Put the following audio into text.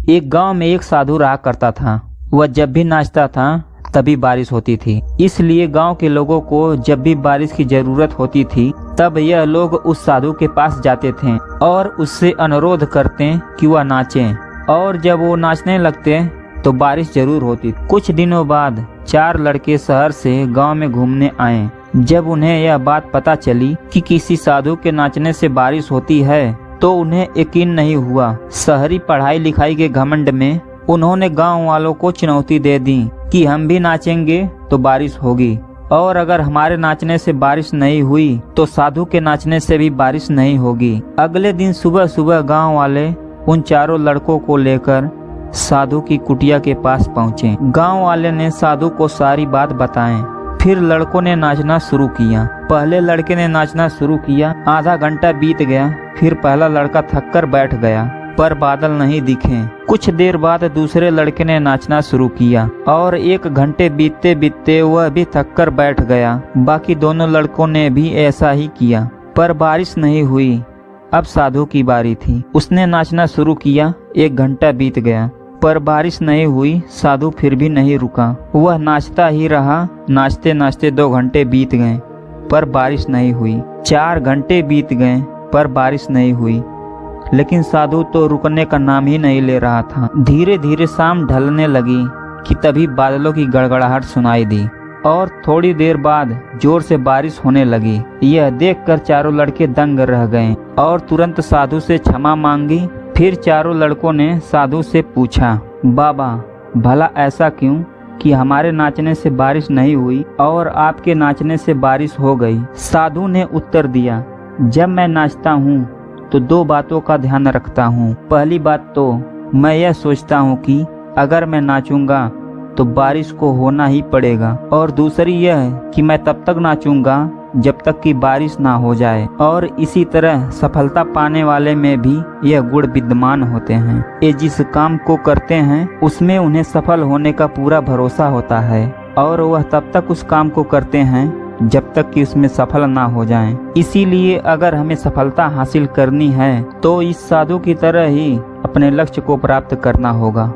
एक गांव में एक साधु रहा करता था। वह जब भी नाचता था तभी बारिश होती थी, इसलिए गांव के लोगों को जब भी बारिश की जरूरत होती थी तब यह लोग उस साधु के पास जाते थे और उससे अनुरोध करते कि वह नाचे। और जब वो नाचने लगते तो बारिश जरूर होती। कुछ दिनों बाद 4 लड़के शहर से गांव में घूमने आए। जब उन्हें यह बात पता चली कि किसी साधु के नाचने से बारिश होती है तो उन्हें यकीन नहीं हुआ। शहरी पढ़ाई लिखाई के घमंड में उन्होंने गांव वालों को चुनौती दे दी कि हम भी नाचेंगे तो बारिश होगी, और अगर हमारे नाचने से बारिश नहीं हुई तो साधु के नाचने से भी बारिश नहीं होगी। अगले दिन सुबह सुबह गांव वाले उन 4 लड़कों को लेकर साधु की कुटिया के पास पहुंचे। गांव वाले ने साधु को सारी बात बताएं। फिर लड़कों ने नाचना शुरू किया। पहले लड़के ने नाचना शुरू किया, आधा घंटा बीत गया। फिर पहला लड़का थककर बैठ गया, पर बादल नहीं दिखे। कुछ देर बाद दूसरे लड़के ने नाचना शुरू किया और 1 घंटे बीतते बीतते वह भी थककर बैठ गया। बाकी दोनों लड़कों ने भी ऐसा ही किया, पर बारिश नहीं हुई। अब साधु की बारी थी। उसने नाचना शुरू किया, 1 घंटा बीत गया, पर बारिश नहीं हुई। साधु फिर भी नहीं रुका, वह नाचता ही रहा। नाचते नाचते 2 घंटे बीत गए, पर बारिश नहीं हुई। 4 घंटे बीत गए, पर बारिश नहीं हुई। लेकिन साधु तो रुकने का नाम ही नहीं ले रहा था। धीरे धीरे शाम ढलने लगी कि तभी बादलों की गड़गड़ाहट सुनाई दी और थोड़ी देर बाद जोर से बारिश होने लगी। यह देखकर 4 लड़के दंग रह गए और तुरंत साधु से क्षमा मांगी। फिर 4 लड़कों ने साधु से पूछा, बाबा भला ऐसा क्यों कि हमारे नाचने से बारिश नहीं हुई और आपके नाचने से बारिश हो गई? साधु ने उत्तर दिया, जब मैं नाचता हूँ तो 2 बातों का ध्यान रखता हूँ। पहली बात तो मैं यह सोचता हूँ कि अगर मैं नाचूंगा तो बारिश को होना ही पड़ेगा, और दूसरी यह कि मैं तब तक नाचूंगा जब तक कि बारिश ना हो जाए। और इसी तरह सफलता पाने वाले में भी यह गुण विद्यमान होते हैं। ये जिस काम को करते हैं उसमें उन्हें सफल होने का पूरा भरोसा होता है, और वह तब तक उस काम को करते हैं जब तक कि उसमें सफल ना हो जाएं। इसीलिए अगर हमें सफलता हासिल करनी है तो इस साधु की तरह ही अपने लक्ष्य को प्राप्त करना होगा।